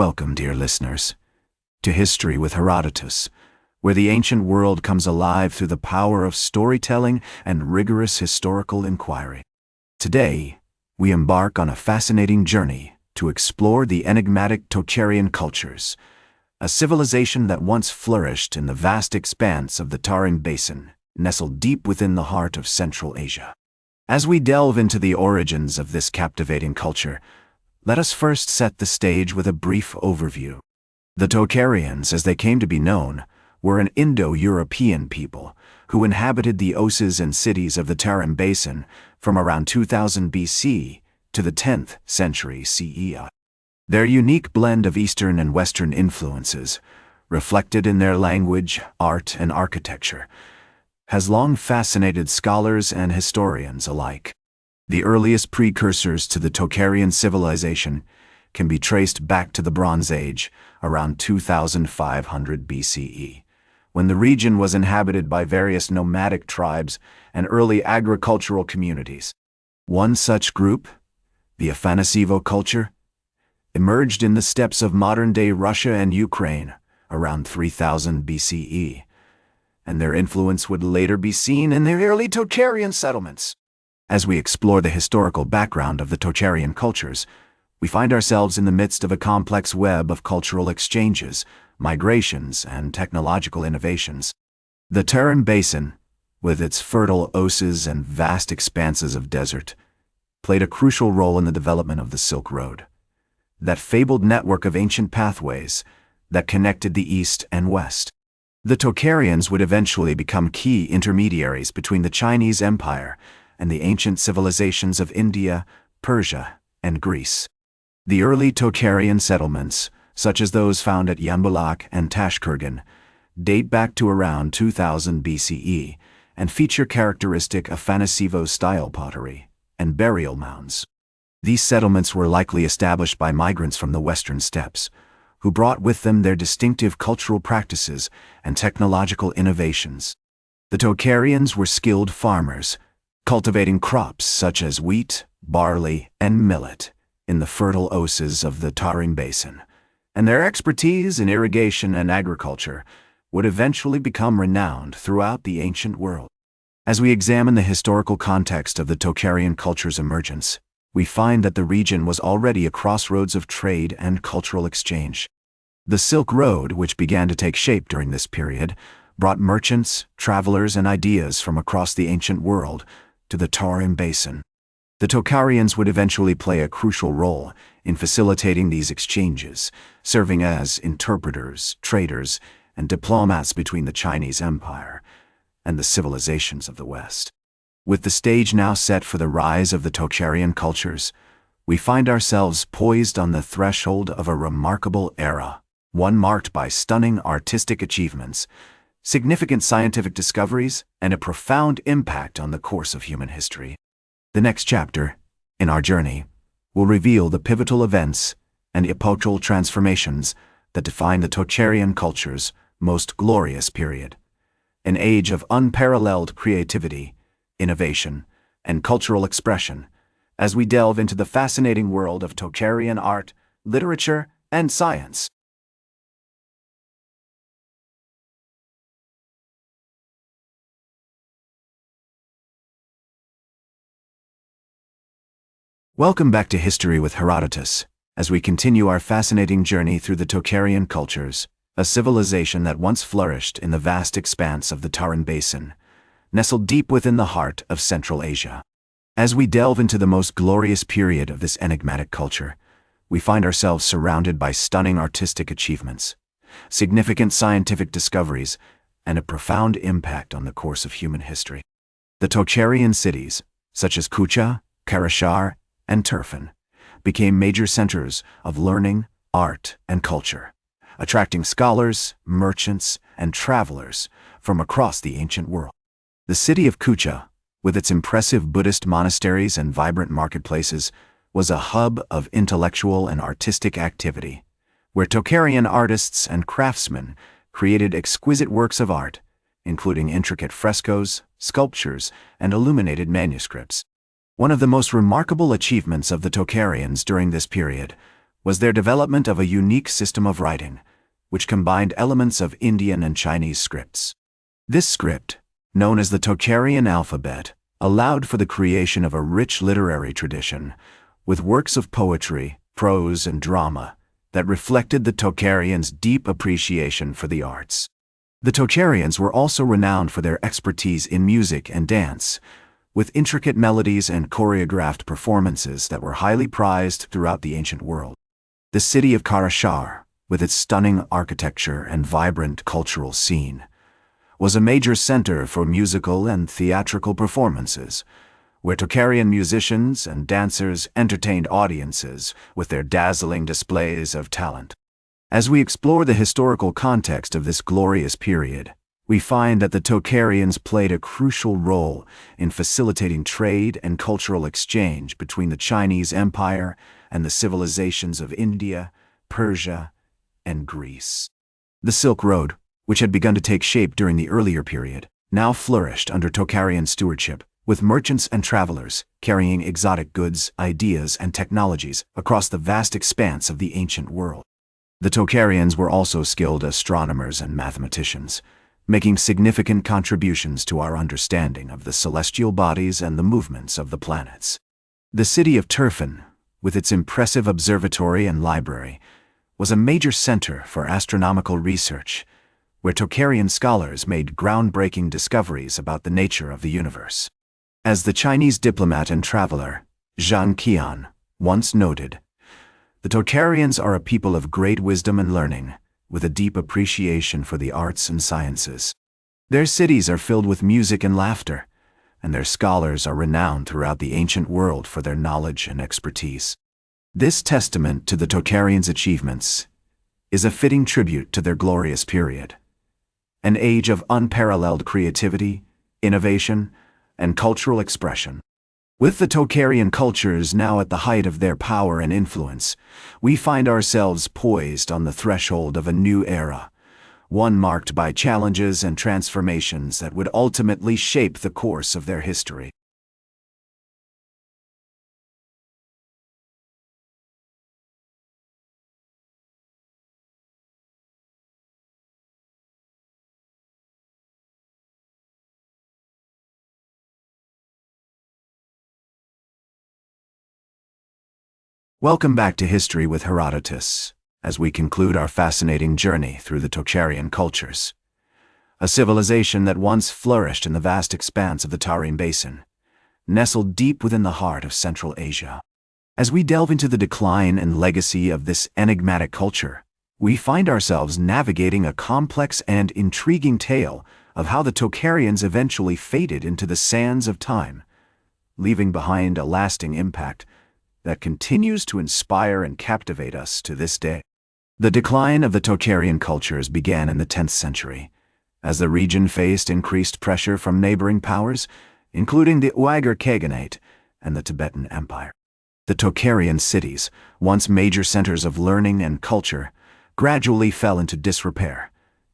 Welcome, dear listeners, to History with Herodotus, where the ancient world comes alive through the power of storytelling and rigorous historical inquiry. Today, we embark on a fascinating journey to explore the enigmatic Tocharian cultures, a civilization that once flourished in the vast expanse of the Tarim Basin, nestled deep within the heart of Central Asia. As we delve into the origins of this captivating culture, let us first set the stage with a brief overview. The Tocharians, as they came to be known, were an Indo-European people who inhabited the oses and cities of the Tarim Basin from around 2000 BC to the 10th century CE. Their unique blend of Eastern and Western influences, reflected in their language, art, and architecture, has long fascinated scholars and historians alike. The earliest precursors to the Tocharian civilization can be traced back to the Bronze Age, around 2500 BCE, when the region was inhabited by various nomadic tribes and early agricultural communities. One such group, the Afanasevo culture, emerged in the steppes of modern-day Russia and Ukraine around 3000 BCE, and their influence would later be seen in the early Tocharian settlements. As we explore the historical background of the Tocharian cultures, we find ourselves in the midst of a complex web of cultural exchanges, migrations, and technological innovations. The Tarim Basin, with its fertile oses and vast expanses of desert, played a crucial role in the development of the Silk Road, that fabled network of ancient pathways that connected the East and West. The Tocharians would eventually become key intermediaries between the Chinese Empire and the ancient civilizations of India, Persia, and Greece. The early Tocharian settlements, such as those found at Yambulak and Tashkurgan, date back to around 2000 BCE and feature characteristic Afanasevo-style pottery and burial mounds. These settlements were likely established by migrants from the western steppes, who brought with them their distinctive cultural practices and technological innovations. The Tocharians were skilled farmers, cultivating crops such as wheat, barley, and millet in the fertile oses of the Tarim Basin, and their expertise in irrigation and agriculture would eventually become renowned throughout the ancient world. As we examine the historical context of the Tocharian culture's emergence, we find that the region was already a crossroads of trade and cultural exchange. The Silk Road, which began to take shape during this period, brought merchants, travelers, and ideas from across the ancient world to the Tarim Basin. The Tocharians would eventually play a crucial role in facilitating these exchanges, serving as interpreters, traders, and diplomats between the Chinese Empire and the civilizations of the West. With the stage now set for the rise of the Tocharian cultures, we find ourselves poised on the threshold of a remarkable era, one marked by stunning artistic achievements, significant scientific discoveries, and a profound impact on the course of human history. The next chapter, in our journey, will reveal the pivotal events and epochal transformations that define the Tocharian culture's most glorious period, an age of unparalleled creativity, innovation, and cultural expression, as we delve into the fascinating world of Tocharian art, literature, and science. Welcome back to History with Herodotus, as we continue our fascinating journey through the Tocharian cultures, a civilization that once flourished in the vast expanse of the Tarim Basin, nestled deep within the heart of Central Asia. As we delve into the most glorious period of this enigmatic culture, we find ourselves surrounded by stunning artistic achievements, significant scientific discoveries, and a profound impact on the course of human history. The Tocharian cities, such as Kucha, Karashar, and Turfan, became major centers of learning, art, and culture, attracting scholars, merchants, and travelers from across the ancient world. The city of Kucha, with its impressive Buddhist monasteries and vibrant marketplaces, was a hub of intellectual and artistic activity, where Tocharian artists and craftsmen created exquisite works of art, including intricate frescoes, sculptures, and illuminated manuscripts. One of the most remarkable achievements of the Tocharians during this period was their development of a unique system of writing, which combined elements of Indian and Chinese scripts. This script, known as the Tocharian alphabet, allowed for the creation of a rich literary tradition, with works of poetry, prose, and drama that reflected the Tocharians' deep appreciation for the arts. The Tocharians were also renowned for their expertise in music and dance, with intricate melodies and choreographed performances that were highly prized throughout the ancient world. The city of Karashar, with its stunning architecture and vibrant cultural scene, was a major center for musical and theatrical performances, where Tocharian musicians and dancers entertained audiences with their dazzling displays of talent. As we explore the historical context of this glorious period, we find that the Tocharians played a crucial role in facilitating trade and cultural exchange between the Chinese Empire and the civilizations of India, Persia, and Greece. The Silk Road, which had begun to take shape during the earlier period, now flourished under Tocharian stewardship, with merchants and travelers carrying exotic goods, ideas, and technologies across the vast expanse of the ancient world. The Tocharians were also skilled astronomers and mathematicians, making significant contributions to our understanding of the celestial bodies and the movements of the planets. The city of Turfan, with its impressive observatory and library, was a major center for astronomical research, where Tocharian scholars made groundbreaking discoveries about the nature of the universe. As the Chinese diplomat and traveler, Zhang Qian, once noted, the Tocharians are a people of great wisdom and learning, with a deep appreciation for the arts and sciences. Their cities are filled with music and laughter, and their scholars are renowned throughout the ancient world for their knowledge and expertise. This testament to the Tocharians' achievements is a fitting tribute to their glorious period, an age of unparalleled creativity, innovation, and cultural expression. With the Tocharian cultures now at the height of their power and influence, we find ourselves poised on the threshold of a new era, one marked by challenges and transformations that would ultimately shape the course of their history. Welcome back to History with Herodotus, as we conclude our fascinating journey through the Tocharian cultures, a civilization that once flourished in the vast expanse of the Tarim Basin, nestled deep within the heart of Central Asia. As we delve into the decline and legacy of this enigmatic culture, we find ourselves navigating a complex and intriguing tale of how the Tocharians eventually faded into the sands of time, leaving behind a lasting impact that continues to inspire and captivate us to this day. The decline of the Tocharian cultures began in the 10th century, as the region faced increased pressure from neighboring powers, including the Uyghur Khaganate and the Tibetan Empire. The Tocharian cities, once major centers of learning and culture, gradually fell into disrepair,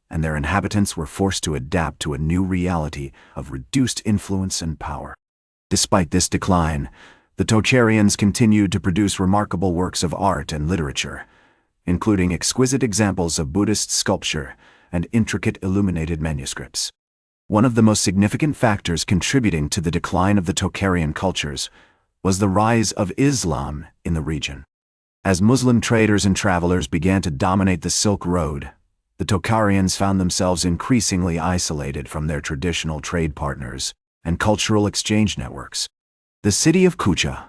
and their inhabitants were forced to adapt to a new reality of reduced influence and power. Despite this decline, the Tocharians continued to produce remarkable works of art and literature, including exquisite examples of Buddhist sculpture and intricate illuminated manuscripts. One of the most significant factors contributing to the decline of the Tocharian cultures was the rise of Islam in the region. As Muslim traders and travelers began to dominate the Silk Road, the Tocharians found themselves increasingly isolated from their traditional trade partners and cultural exchange networks. The city of Kucha,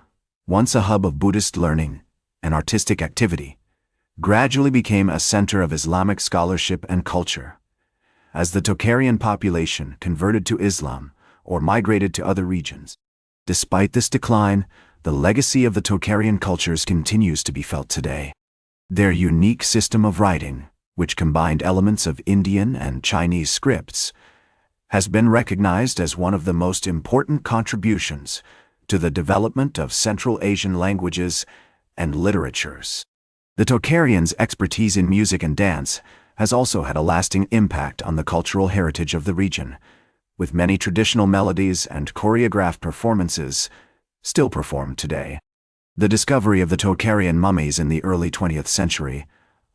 once a hub of Buddhist learning and artistic activity, gradually became a center of Islamic scholarship and culture. As the Tocharian population converted to Islam or migrated to other regions. Despite this decline, the legacy of the Tocharian cultures continues to be felt today. Their unique system of writing, which combined elements of Indian and Chinese scripts, has been recognized as one of the most important contributions to the development of Central Asian languages and literatures. The Tocharians' expertise in music and dance has also had a lasting impact on the cultural heritage of the region, with many traditional melodies and choreographed performances still performed today. The discovery of the Tocharian mummies in the early 20th century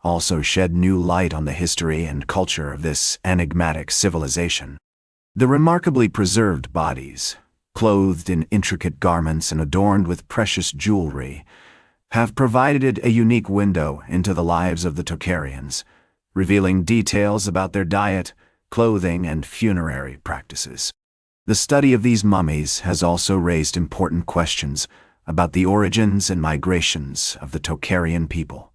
also shed new light on the history and culture of this enigmatic civilization. The remarkably preserved bodies, clothed in intricate garments and adorned with precious jewelry, have provided a unique window into the lives of the Tocharians, revealing details about their diet, clothing, and funerary practices. The study of these mummies has also raised important questions about the origins and migrations of the Tocharian people,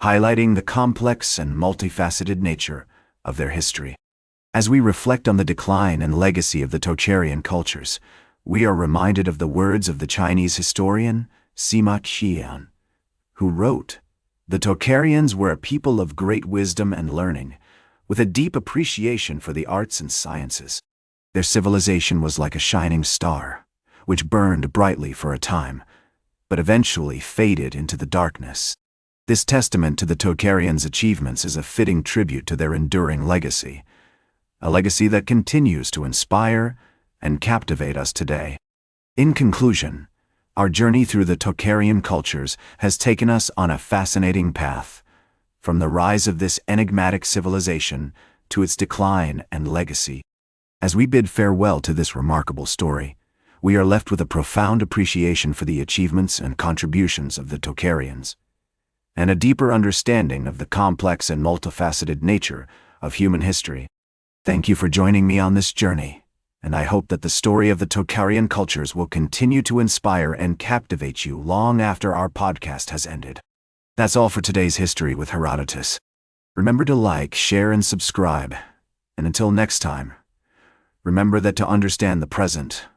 highlighting the complex and multifaceted nature of their history. As we reflect on the decline and legacy of the Tocharian cultures, we are reminded of the words of the Chinese historian Sima Qian, who wrote, "The Tocharians were a people of great wisdom and learning, with a deep appreciation for the arts and sciences. Their civilization was like a shining star, which burned brightly for a time, but eventually faded into the darkness." This testament to the Tocharians' achievements is a fitting tribute to their enduring legacy, a legacy that continues to inspire and captivate us today. In conclusion, our journey through the Tocharian cultures has taken us on a fascinating path, from the rise of this enigmatic civilization to its decline and legacy. As we bid farewell to this remarkable story, we are left with a profound appreciation for the achievements and contributions of the Tocharians, and a deeper understanding of the complex and multifaceted nature of human history. Thank you for joining me on this journey, and I hope that the story of the Tocharian cultures will continue to inspire and captivate you long after our podcast has ended. That's all for today's History with Herodotus. Remember to like, share, and subscribe. And until next time, remember that to understand the present,